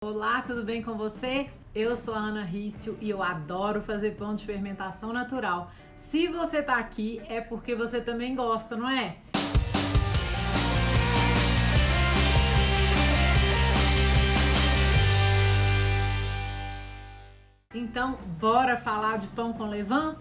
Olá, tudo bem com você? Eu sou a Ana Rício e eu adoro fazer pão de fermentação natural. Se você tá aqui é porque você também gosta, não é? Então, bora falar de pão com levain?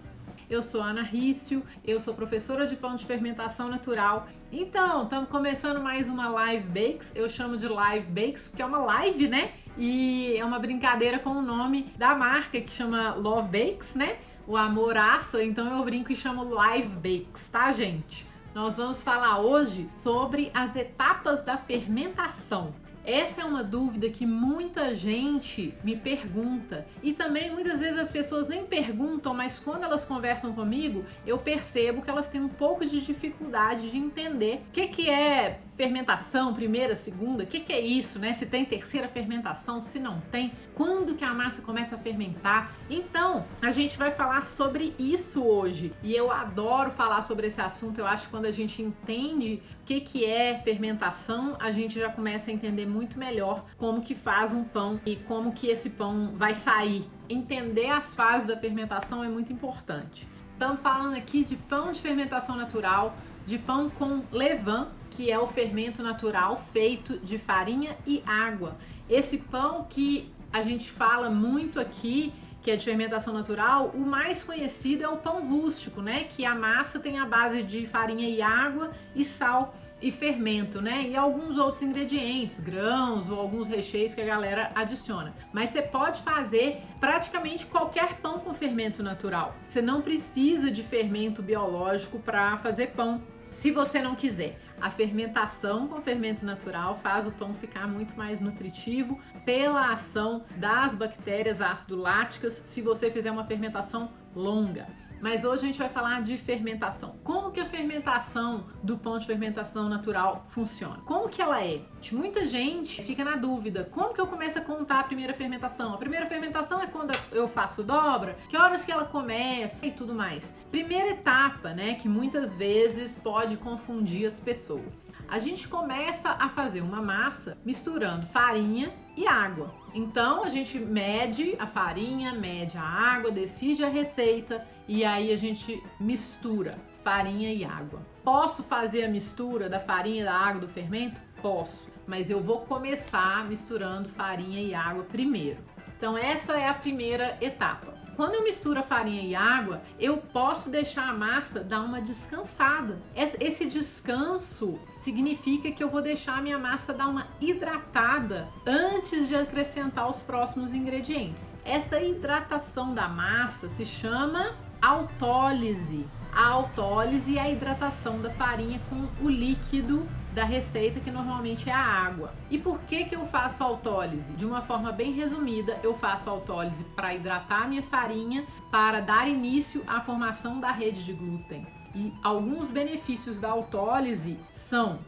Eu sou Ana Rício, eu sou professora de pão de fermentação natural. Então, estamos começando mais uma Live Bakes. Eu chamo de Live Bakes porque é uma live, né? E é uma brincadeira com o nome da marca que chama Love Bakes, né? O amor assa, então eu brinco e chamo Live Bakes, tá, gente? Nós vamos falar hoje sobre as etapas da fermentação. Essa é uma dúvida que muita gente me pergunta e também muitas vezes as pessoas nem perguntam, mas quando elas conversam comigo, eu percebo que elas têm um pouco de dificuldade de entender o que é fermentação, primeira, segunda, o que é isso, né? Se tem terceira fermentação, se não tem, quando que a massa começa a fermentar. Então, a gente vai falar sobre isso hoje e eu adoro falar sobre esse assunto. Eu acho que quando a gente entende o que é fermentação, a gente já começa a entender muito melhor como que faz um pão e como que esse pão vai sair. Entender as fases da fermentação é muito importante. Estamos falando aqui de pão de fermentação natural, de pão com levain, que é o fermento natural feito de farinha e água. Esse pão que a gente fala muito aqui, que é de fermentação natural, o mais conhecido é o pão rústico, né? Que a massa tem a base de farinha e água e sal e fermento, né? E alguns outros ingredientes, grãos ou alguns recheios que a galera adiciona. Mas você pode fazer praticamente qualquer pão com fermento natural. Você não precisa de fermento biológico para fazer pão. Se você não quiser, a fermentação com fermento natural faz o pão ficar muito mais nutritivo pela ação das bactérias ácido-láticas se você fizer uma fermentação longa. Mas hoje a gente vai falar de fermentação. Como que a fermentação do pão de fermentação natural funciona? Como que ela é? Muita gente fica na dúvida, como que eu começo a contar a primeira fermentação? A primeira fermentação é quando eu faço dobra? Que horas que ela começa? E tudo mais. Primeira etapa, né, que muitas vezes pode confundir as pessoas. A gente começa a fazer uma massa misturando farinha e água. Então a gente mede a farinha, mede a água, decide a receita e aí a gente mistura farinha e água. Posso fazer a mistura da farinha, da água, do fermento? Posso, mas eu vou começar misturando farinha e água primeiro. Então essa é a primeira etapa. Quando eu misturo a farinha e água, eu posso deixar a massa dar uma descansada. Esse descanso significa que eu vou deixar a minha massa dar uma hidratada antes de acrescentar os próximos ingredientes. Essa hidratação da massa se chama autólise. A autólise é a hidratação da farinha com o líquido da receita, que normalmente é a água. E por que eu faço autólise? De uma forma bem resumida, eu faço autólise para hidratar a minha farinha, para dar início à formação da rede de glúten. E alguns benefícios da autólise são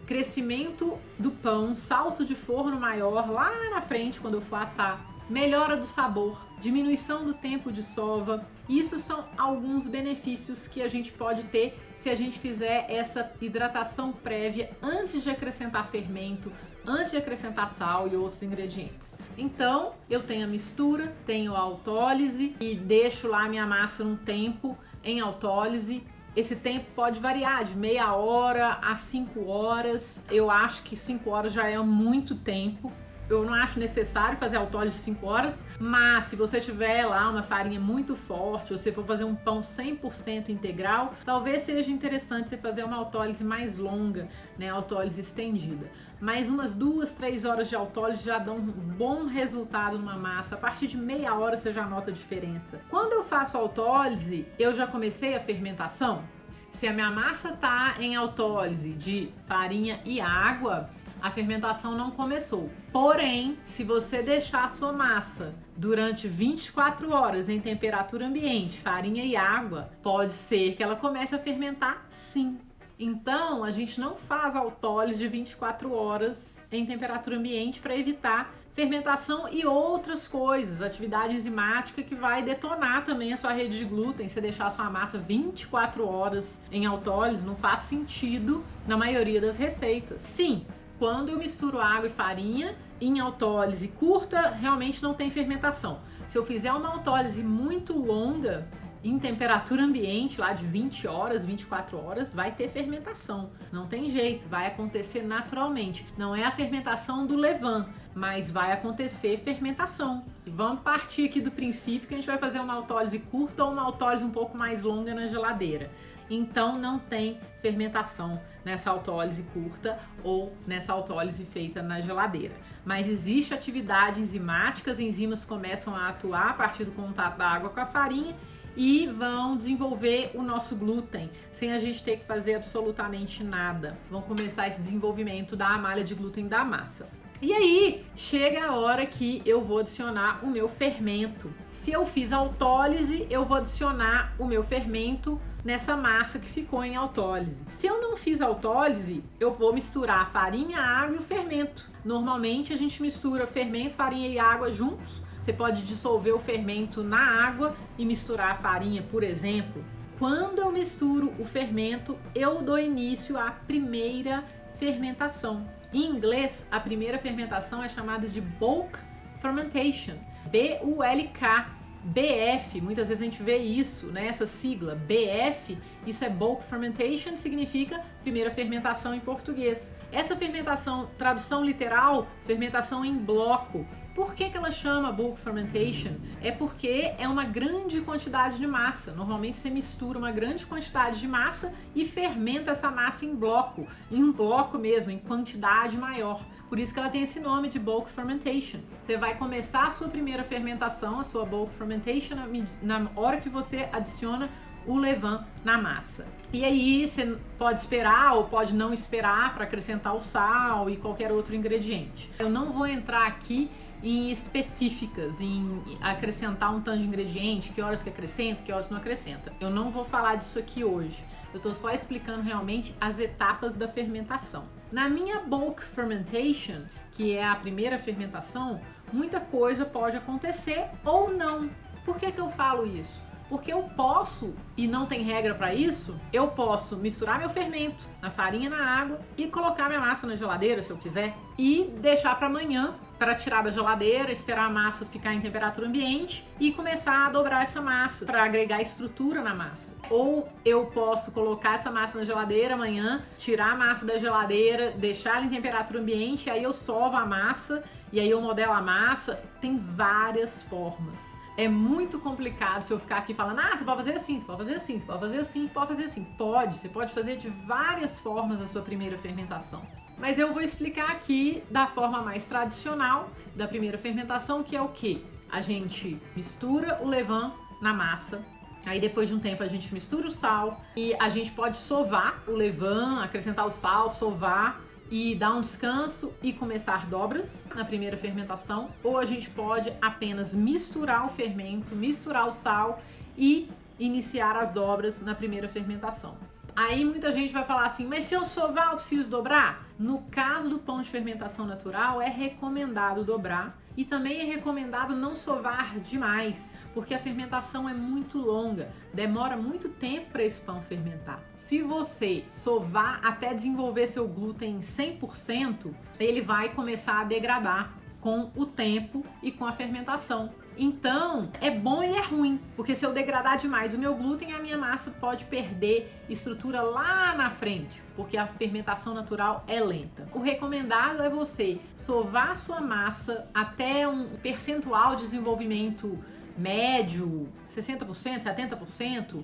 crescimento do pão, salto de forno maior lá na frente quando eu for assar, melhora do sabor, diminuição do tempo de sova. Isso são alguns benefícios que a gente pode ter se a gente fizer essa hidratação prévia antes de acrescentar fermento, antes de acrescentar sal e outros ingredientes. Então, eu tenho a mistura, tenho a autólise e deixo lá minha massa um tempo em autólise. Esse tempo pode variar de meia hora a 5 horas. Eu acho que 5 horas já é muito tempo. Eu não acho necessário fazer autólise de 5 horas, mas se você tiver lá uma farinha muito forte, ou se for fazer um pão 100% integral, talvez seja interessante você fazer uma autólise mais longa, né, autólise estendida. Mas umas 2, 3 horas de autólise já dão um bom resultado numa massa. A partir de meia hora você já nota a diferença. Quando eu faço autólise, eu já comecei a fermentação? Se a minha massa está em autólise de farinha e água, a fermentação não começou. Porém, se você deixar a sua massa durante 24 horas em temperatura ambiente, farinha e água, pode ser que ela comece a fermentar sim. Então, a gente não faz autólise de 24 horas em temperatura ambiente para evitar fermentação e outras coisas, atividade enzimática que vai detonar também a sua rede de glúten. Se deixar a sua massa 24 horas em autólise, não faz sentido na maioria das receitas. Sim, quando eu misturo água e farinha, em autólise curta, realmente não tem fermentação. Se eu fizer uma autólise muito longa, em temperatura ambiente, lá de 20 horas, 24 horas, vai ter fermentação. Não tem jeito, vai acontecer naturalmente. Não é a fermentação do levain, mas vai acontecer fermentação. Vamos partir aqui do princípio que a gente vai fazer uma autólise curta ou uma autólise um pouco mais longa na geladeira. Então não tem fermentação nessa autólise curta ou nessa autólise feita na geladeira. Mas existe atividade enzimática, as enzimas começam a atuar a partir do contato da água com a farinha e vão desenvolver o nosso glúten, sem a gente ter que fazer absolutamente nada. Vão começar esse desenvolvimento da malha de glúten da massa. E aí, chega a hora que eu vou adicionar o meu fermento. Se eu fiz autólise, eu vou adicionar o meu fermento nessa massa que ficou em autólise. Se eu não fiz autólise, eu vou misturar a farinha, a água e o fermento. Normalmente a gente mistura fermento, farinha e água juntos. Você pode dissolver o fermento na água e misturar a farinha, por exemplo. Quando eu misturo o fermento, eu dou início à primeira fermentação. Em inglês, a primeira fermentação é chamada de bulk fermentation, B-U-L-K. BF, muitas vezes a gente vê isso, né? Essa sigla, BF, isso é bulk fermentation, significa primeira fermentação em português. Essa fermentação, tradução literal, fermentação em bloco. Por que ela chama bulk fermentation? É porque é uma grande quantidade de massa. Normalmente você mistura uma grande quantidade de massa e fermenta essa massa em um bloco mesmo, em quantidade maior. Por isso que ela tem esse nome de bulk fermentation. Você vai começar a sua primeira fermentação, a sua bulk fermentation, na hora que você adiciona o levain na massa. E aí você pode esperar ou pode não esperar para acrescentar o sal e qualquer outro ingrediente. Eu não vou entrar aqui em específicas, em acrescentar um tanto de ingrediente, que horas que acrescenta, que horas não acrescenta. Eu não vou falar disso aqui hoje. Eu estou só explicando realmente as etapas da fermentação. Na minha bulk fermentation, que é a primeira fermentação, muita coisa pode acontecer ou não. Por que eu falo isso? Porque eu posso, e não tem regra para isso, eu posso misturar meu fermento na farinha, na água e colocar minha massa na geladeira, se eu quiser, e deixar para amanhã, para tirar da geladeira, esperar a massa ficar em temperatura ambiente e começar a dobrar essa massa para agregar estrutura na massa. Ou eu posso colocar essa massa na geladeira amanhã, tirar a massa da geladeira, deixar ela em temperatura ambiente, aí eu sovo a massa e aí eu modelo a massa. Tem várias formas. É muito complicado se eu ficar aqui falando, você pode fazer assim, você pode fazer assim, você pode fazer assim, você pode fazer assim. Pode, você pode fazer de várias formas a sua primeira fermentação. Mas eu vou explicar aqui da forma mais tradicional da primeira fermentação, que é o quê? A gente mistura o levain na massa, aí depois de um tempo a gente mistura o sal e a gente pode sovar o levain, acrescentar o sal, sovar e dar um descanso e começar dobras na primeira fermentação, ou a gente pode apenas misturar o fermento, misturar o sal e iniciar as dobras na primeira fermentação. Aí muita gente vai falar assim, mas se eu sovar eu preciso dobrar? No caso do pão de fermentação natural é recomendado dobrar e também é recomendado não sovar demais, porque a fermentação é muito longa, demora muito tempo para esse pão fermentar. Se você sovar até desenvolver seu glúten 100%, ele vai começar a degradar com o tempo e com a fermentação. Então, é bom e é ruim, porque se eu degradar demais o meu glúten, a minha massa pode perder estrutura lá na frente, porque a fermentação natural é lenta. O recomendado é você sovar a sua massa até um percentual de desenvolvimento médio, 60%, 70%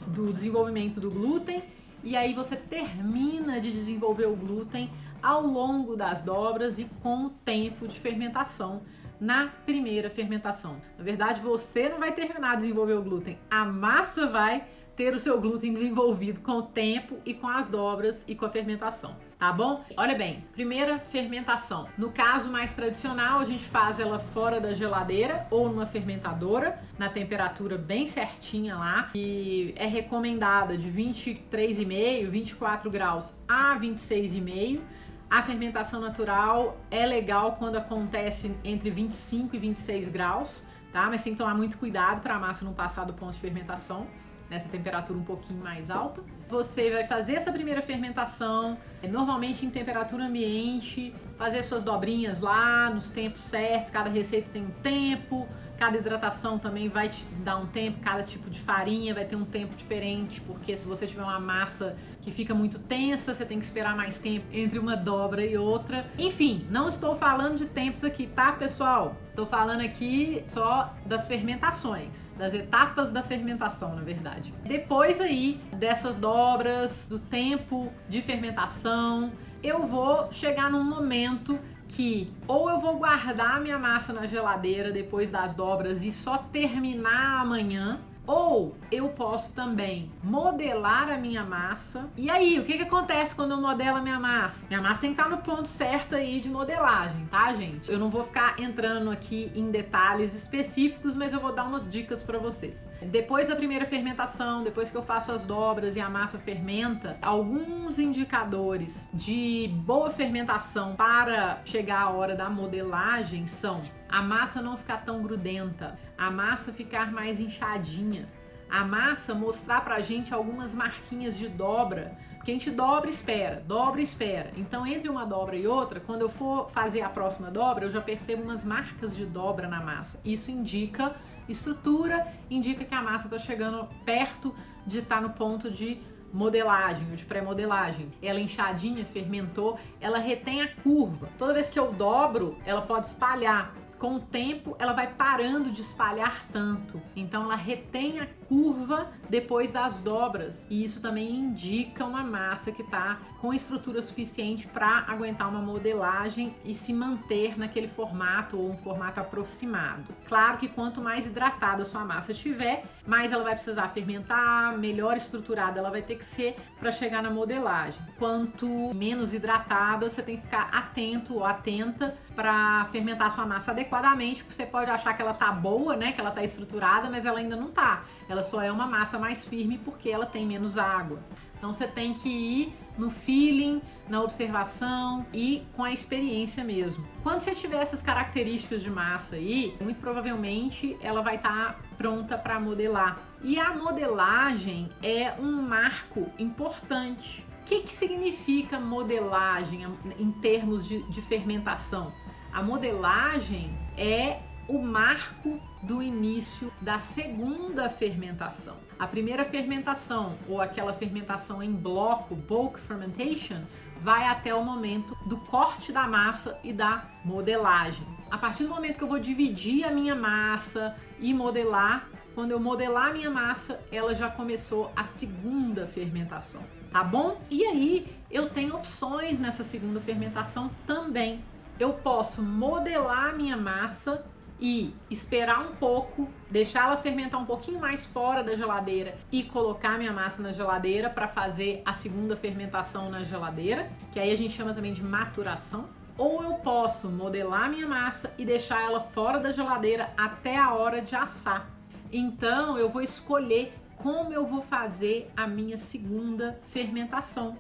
do desenvolvimento do glúten, e aí você termina de desenvolver o glúten ao longo das dobras e com o tempo de fermentação na primeira fermentação. Na verdade, você não vai terminar de desenvolver o glúten, a massa vai ter o seu glúten desenvolvido com o tempo e com as dobras e com a fermentação, tá bom? Olha bem, primeira fermentação. No caso mais tradicional, a gente faz ela fora da geladeira ou numa fermentadora, na temperatura bem certinha lá, e é recomendada de 23,5, 24 graus a 26,5. A fermentação natural é legal quando acontece entre 25 e 26 graus, tá? Mas tem que tomar muito cuidado para a massa não passar do ponto de fermentação. nessa temperatura um pouquinho mais alta. Você vai fazer essa primeira fermentação, normalmente em temperatura ambiente, fazer suas dobrinhas lá nos tempos certos, cada receita tem um tempo, cada hidratação também vai te dar um tempo, cada tipo de farinha vai ter um tempo diferente, porque se você tiver uma massa que fica muito tensa, você tem que esperar mais tempo entre uma dobra e outra. Enfim, não estou falando de tempos aqui, tá, pessoal? Estou falando aqui só das fermentações, das etapas da fermentação, na verdade. Depois aí dessas dobras, do tempo de fermentação, eu vou chegar num momento que ou eu vou guardar minha massa na geladeira depois das dobras e só terminar amanhã, ou eu posso também modelar a minha massa. E aí, o que acontece quando eu modelo a minha massa? Minha massa tem que estar no ponto certo aí de modelagem, tá, gente? Eu não vou ficar entrando aqui em detalhes específicos, mas eu vou dar umas dicas para vocês. Depois da primeira fermentação, depois que eu faço as dobras e a massa fermenta, alguns indicadores de boa fermentação para chegar a hora da modelagem são a massa não ficar tão grudenta, a massa ficar mais inchadinha, a massa mostrar pra gente algumas marquinhas de dobra, porque a gente dobra e espera, dobra e espera. Então, entre uma dobra e outra, quando eu for fazer a próxima dobra, eu já percebo umas marcas de dobra na massa. Isso indica estrutura, indica que a massa tá chegando perto de estar no ponto de modelagem, ou de pré-modelagem. Ela inchadinha, fermentou, ela retém a curva. Toda vez que eu dobro, ela pode espalhar. Com o tempo, ela vai parando de espalhar tanto. Então, ela retém a curva depois das dobras. E isso também indica uma massa que está com estrutura suficiente para aguentar uma modelagem e se manter naquele formato ou um formato aproximado. Claro que quanto mais hidratada a sua massa estiver, mais ela vai precisar fermentar, melhor estruturada ela vai ter que ser para chegar na modelagem. Quanto menos hidratada, você tem que ficar atento ou atenta para fermentar a sua massa adequadamente, porque você pode achar que ela tá boa, né, que ela tá estruturada, mas ela ainda não tá. Ela só é uma massa mais firme porque ela tem menos água. Então você tem que ir no feeling, na observação e com a experiência mesmo. Quando você tiver essas características de massa aí, muito provavelmente ela vai estar pronta para modelar. E a modelagem é um marco importante. O que significa modelagem em termos de fermentação? A modelagem é o marco do início da segunda fermentação. A primeira fermentação, ou aquela fermentação em bloco, bulk fermentation, vai até o momento do corte da massa e da modelagem. A partir do momento que eu vou dividir a minha massa e modelar, quando eu modelar a minha massa, ela já começou a segunda fermentação, tá bom? E aí eu tenho opções nessa segunda fermentação também. Eu posso modelar a minha massa e esperar um pouco, deixar ela fermentar um pouquinho mais fora da geladeira e colocar minha massa na geladeira para fazer a segunda fermentação na geladeira, que aí a gente chama também de maturação. Ou eu posso modelar minha massa e deixar ela fora da geladeira até a hora de assar. Então eu vou escolher como eu vou fazer a minha segunda fermentação.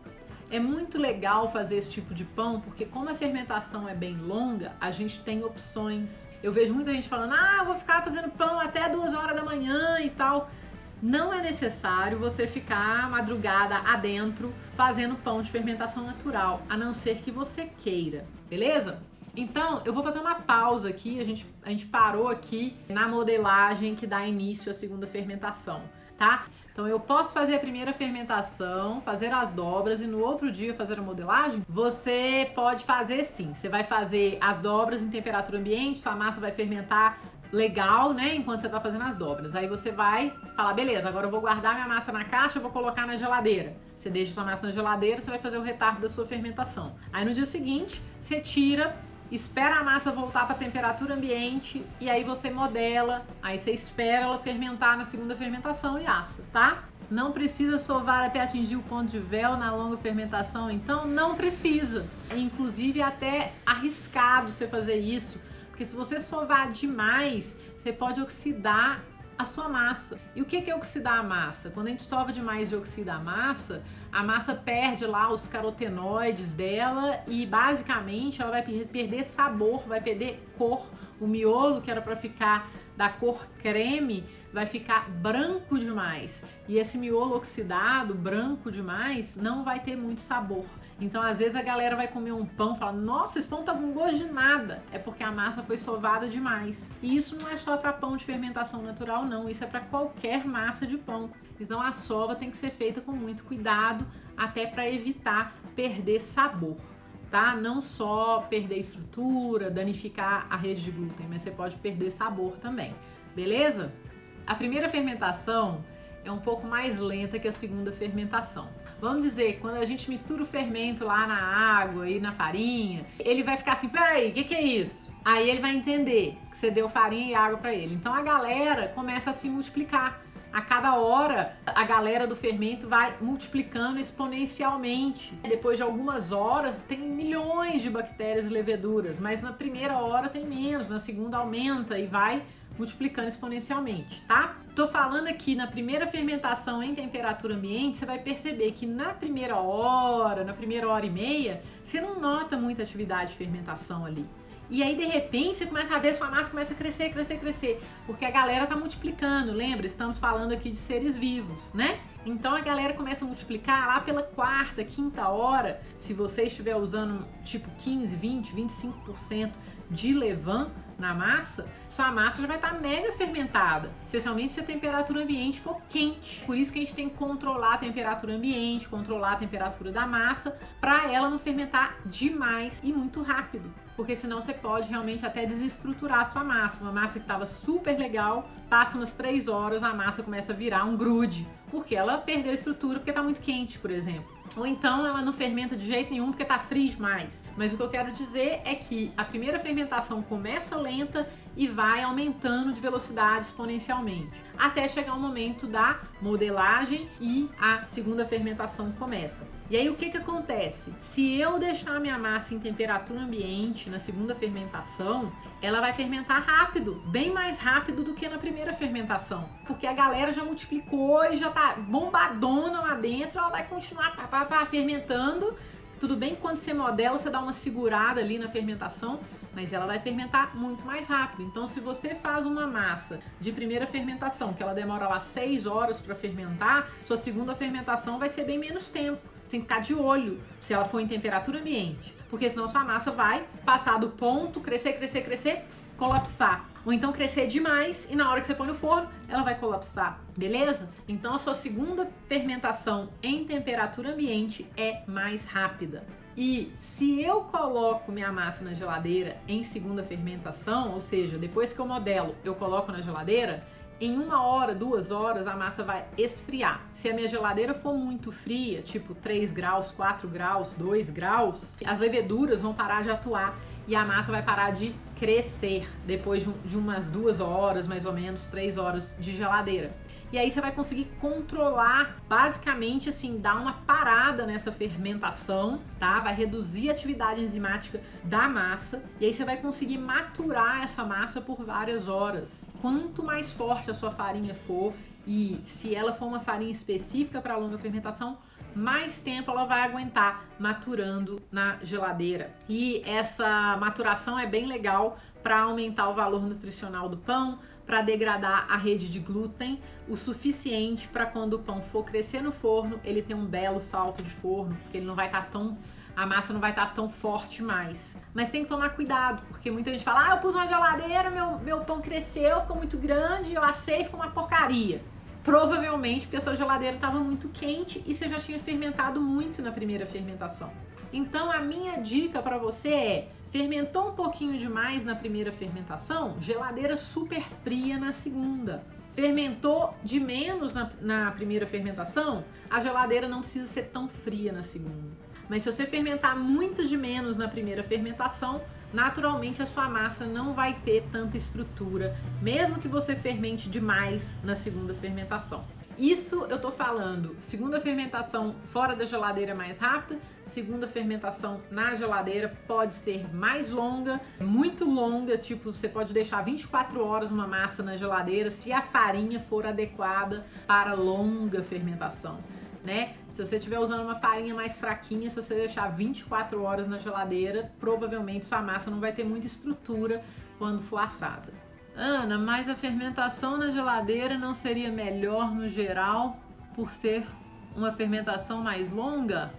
É muito legal fazer esse tipo de pão, porque como a fermentação é bem longa, a gente tem opções. Eu vejo muita gente falando, eu vou ficar fazendo pão até 2 horas da manhã e tal. Não é necessário você ficar madrugada adentro fazendo pão de fermentação natural, a não ser que você queira, beleza? Então, eu vou fazer uma pausa aqui, a gente parou aqui na modelagem que dá início à segunda fermentação, tá? Então eu posso fazer a primeira fermentação, fazer as dobras e no outro dia fazer a modelagem? Você pode fazer sim, você vai fazer as dobras em temperatura ambiente, sua massa vai fermentar legal, né, enquanto você tá fazendo as dobras. Aí você vai falar, beleza, agora eu vou guardar minha massa na caixa, eu vou colocar na geladeira. Você deixa sua massa na geladeira, você vai fazer o retardo da sua fermentação. Aí no dia seguinte, você tira, espera a massa voltar para a temperatura ambiente e aí você modela, aí você espera ela fermentar na segunda fermentação e assa, tá? Não precisa sovar até atingir o ponto de véu na longa fermentação, então não precisa. Inclusive é até arriscado você fazer isso, porque se você sovar demais, você pode oxidar a sua massa. E o que é oxidar a massa? Quando a gente sova demais e oxida a massa perde lá os carotenoides dela e basicamente ela vai perder sabor, vai perder cor, o miolo que era para ficar da cor creme vai ficar branco demais. E esse miolo oxidado, branco demais, não vai ter muito sabor. Então, às vezes, a galera vai comer um pão e fala: nossa, esse pão tá com gosto de nada. É porque a massa foi sovada demais. E isso não é só para pão de fermentação natural, não. Isso é para qualquer massa de pão. Então, a sova tem que ser feita com muito cuidado, até para evitar perder sabor, tá? Não só perder estrutura, danificar a rede de glúten, mas você pode perder sabor também, beleza? A primeira fermentação é um pouco mais lenta que a segunda fermentação. Vamos dizer, quando a gente mistura o fermento lá na água e na farinha, ele vai ficar assim: peraí, o que é isso? Aí ele vai entender que você deu farinha e água para ele. Então a galera começa a se multiplicar. A cada hora, a galera do fermento vai multiplicando exponencialmente. Depois de algumas horas, tem milhões de bactérias e leveduras, mas na primeira hora tem menos, na segunda aumenta e vai multiplicando exponencialmente, tá? Tô falando aqui na primeira fermentação em temperatura ambiente, você vai perceber que na primeira hora e meia, você não nota muita atividade de fermentação ali. E aí, de repente, você começa a ver sua massa começa a crescer, porque a galera tá multiplicando, lembra? Estamos falando aqui de seres vivos, né? Então a galera começa a multiplicar lá pela quarta, quinta hora. Se você estiver usando tipo 15, 20, 25% de levain na massa, sua massa já vai estar mega fermentada, especialmente se a temperatura ambiente for quente. Por isso que a gente tem que controlar a temperatura ambiente, controlar a temperatura da massa, para ela não fermentar demais e muito rápido, porque senão você pode realmente até desestruturar a sua massa. Uma massa que estava super legal, passa umas 3 horas, a massa começa a virar um grude, porque ela perdeu a estrutura porque está muito quente, por exemplo. Ou então ela não fermenta de jeito nenhum porque está frio demais. Mas o que eu quero dizer é que a primeira fermentação começa lenta e vai aumentando de velocidade exponencialmente, até chegar o momento da modelagem e a segunda fermentação começa. E aí o que acontece? Se eu deixar a minha massa em temperatura ambiente na segunda fermentação, ela vai fermentar rápido, bem mais rápido do que na primeira fermentação, porque a galera já multiplicou e já tá bombadona lá dentro, ela vai continuar fermentando. Tudo bem que quando você modela, você dá uma segurada ali na fermentação, mas ela vai fermentar muito mais rápido. Então, se você faz uma massa de primeira fermentação, que ela demora lá 6 horas para fermentar, sua segunda fermentação vai ser bem menos tempo. Você tem que ficar de olho se ela for em temperatura ambiente, porque senão sua massa vai passar do ponto, crescer, colapsar. Ou então crescer demais e na hora que você põe no forno, ela vai colapsar, beleza? Então a sua segunda fermentação em temperatura ambiente é mais rápida. E se eu coloco minha massa na geladeira em segunda fermentação, ou seja, depois que eu modelo, eu coloco na geladeira, em 1 hora, 2 horas, a massa vai esfriar. Se a minha geladeira for muito fria, tipo 3 graus, 4 graus, 2 graus, as leveduras vão parar de atuar e a massa vai parar de crescer depois de umas 2 horas, mais ou menos 3 horas de geladeira. E aí você vai conseguir controlar, basicamente assim, dar uma parada nessa fermentação, tá? Vai reduzir a atividade enzimática da massa e aí você vai conseguir maturar essa massa por várias horas. Quanto mais forte a sua farinha for e se ela for uma farinha específica para longa fermentação, mais tempo ela vai aguentar maturando na geladeira. E essa maturação é bem legal para aumentar o valor nutricional do pão, para degradar a rede de glúten o suficiente para quando o pão for crescer no forno, ele ter um belo salto de forno, porque ele não vai estar a massa não vai estar tão forte mais. Mas tem que tomar cuidado, porque muita gente fala: eu pus na geladeira, meu pão cresceu, ficou muito grande, eu assei, ficou uma porcaria. Provavelmente porque a sua geladeira estava muito quente e você já tinha fermentado muito na primeira fermentação. Então a minha dica para você é: fermentou um pouquinho demais na primeira fermentação, geladeira super fria na segunda. Fermentou de menos na primeira fermentação, a geladeira não precisa ser tão fria na segunda. Mas se você fermentar muito de menos na primeira fermentação, naturalmente a sua massa não vai ter tanta estrutura, mesmo que você fermente demais na segunda fermentação. Isso eu tô falando, segunda fermentação fora da geladeira é mais rápida, segunda fermentação na geladeira pode ser mais longa, muito longa, tipo você pode deixar 24 horas uma massa na geladeira se a farinha for adequada para longa fermentação, né? Se você estiver usando uma farinha mais fraquinha, se você deixar 24 horas na geladeira, provavelmente sua massa não vai ter muita estrutura quando for assada. Ana, mas a fermentação na geladeira não seria melhor no geral por ser uma fermentação mais longa?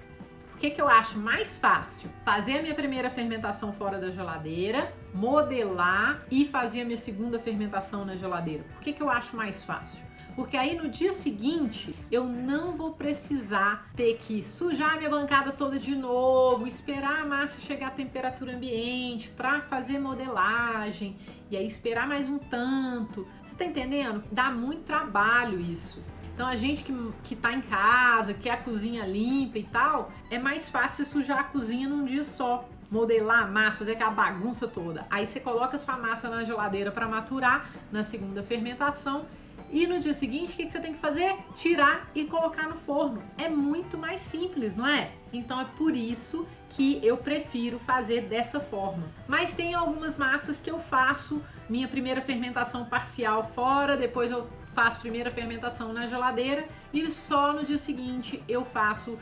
O que eu acho mais fácil? Fazer a minha primeira fermentação fora da geladeira, modelar e fazer a minha segunda fermentação na geladeira. Por que eu acho mais fácil? Porque aí no dia seguinte eu não vou precisar ter que sujar a minha bancada toda de novo, esperar a massa chegar à temperatura ambiente para fazer modelagem e aí esperar mais um tanto. Você tá entendendo? Dá muito trabalho isso. Então a gente que tá em casa, quer a cozinha limpa e tal, é mais fácil você sujar a cozinha num dia só. Modelar a massa, fazer aquela bagunça toda. Aí você coloca a sua massa na geladeira para maturar na segunda fermentação. E no dia seguinte, o que você tem que fazer? Tirar e colocar no forno. É muito mais simples, não é? Então é por isso que eu prefiro fazer dessa forma. Mas tem algumas massas que eu faço minha primeira fermentação parcial fora, depois eu faço primeira fermentação na geladeira e só no dia seguinte eu faço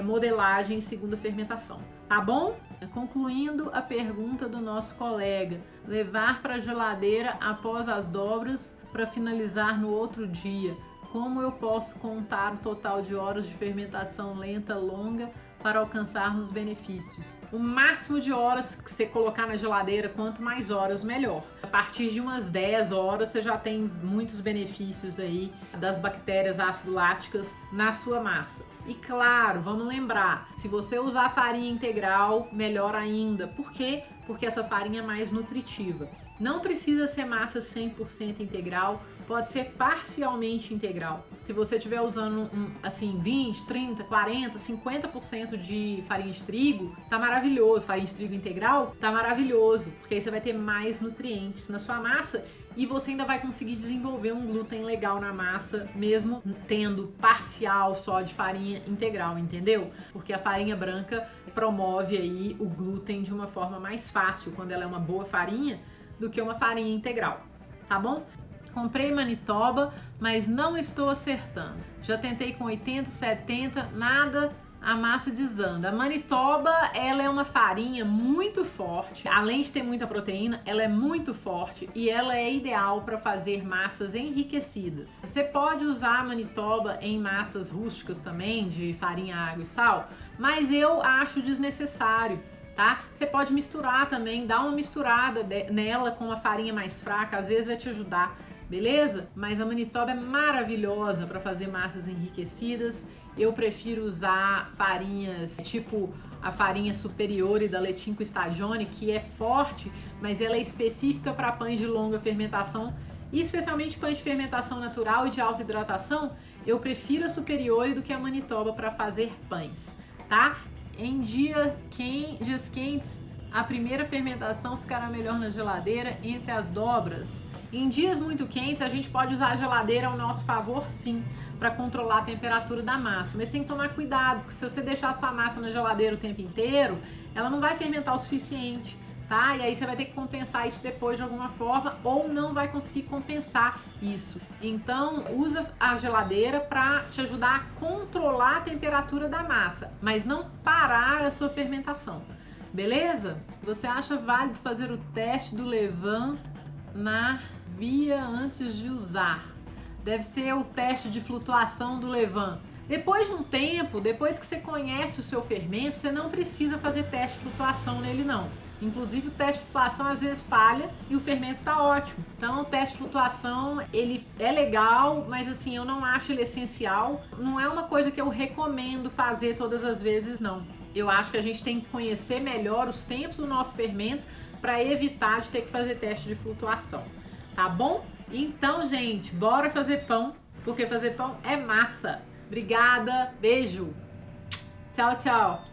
modelagem e segunda fermentação. Tá bom? Concluindo a pergunta do nosso colega, levar para a geladeira após as dobras para finalizar no outro dia. Como eu posso contar o total de horas de fermentação lenta, longa, para alcançarmos benefícios? O máximo de horas que você colocar na geladeira, quanto mais horas, melhor. A partir de umas 10 horas, você já tem muitos benefícios aí das bactérias ácido-láticas na sua massa. E claro, vamos lembrar, se você usar farinha integral, melhor ainda. Por quê? Porque essa farinha é mais nutritiva. Não precisa ser massa 100% integral, pode ser parcialmente integral. Se você estiver usando assim 20, 30, 40, 50% de farinha de trigo, tá maravilhoso. Farinha de trigo integral, tá maravilhoso, porque aí você vai ter mais nutrientes na sua massa e você ainda vai conseguir desenvolver um glúten legal na massa, mesmo tendo parcial só de farinha integral, entendeu? Porque a farinha branca promove aí o glúten de uma forma mais fácil quando ela é uma boa farinha do que uma farinha integral, tá bom? Comprei Manitoba, mas não estou acertando. Já tentei com 80, 70, nada, a massa desanda. A Manitoba, ela é uma farinha muito forte, além de ter muita proteína, ela é muito forte e ela é ideal para fazer massas enriquecidas. Você pode usar a Manitoba em massas rústicas também, de farinha, água e sal, mas eu acho desnecessário. Tá? Você pode misturar também, dar uma misturada nela com uma farinha mais fraca, às vezes vai te ajudar, beleza? Mas a Manitoba é maravilhosa para fazer massas enriquecidas. Eu prefiro usar farinhas tipo a farinha superiore da Letinco Stagione, que é forte, mas ela é específica para pães de longa fermentação, e especialmente pães de fermentação natural e de alta hidratação. Eu prefiro a superiore do que a Manitoba para fazer pães, tá? Em dias quentes, a primeira fermentação ficará melhor na geladeira entre as dobras. Em dias muito quentes, a gente pode usar a geladeira ao nosso favor, sim, para controlar a temperatura da massa. Mas tem que tomar cuidado, porque se você deixar a sua massa na geladeira o tempo inteiro, ela não vai fermentar o suficiente, tá? E aí você vai ter que compensar isso depois de alguma forma, ou não vai conseguir compensar isso. Então, usa a geladeira para te ajudar a controlar a temperatura da massa, mas não parar a sua fermentação. Beleza? Você acha válido fazer o teste do levain na via antes de usar? Deve ser o teste de flutuação do levain. Depois de um tempo, depois que você conhece o seu fermento, você não precisa fazer teste de flutuação nele não. Inclusive o teste de flutuação às vezes falha e o fermento está ótimo. Então o teste de flutuação, ele é legal, mas assim, eu não acho ele essencial. Não é uma coisa que eu recomendo fazer todas as vezes não. Eu acho que a gente tem que conhecer melhor os tempos do nosso fermento para evitar de ter que fazer teste de flutuação, tá bom? Então, gente, bora fazer pão, porque fazer pão é massa. Obrigada, beijo, tchau, tchau.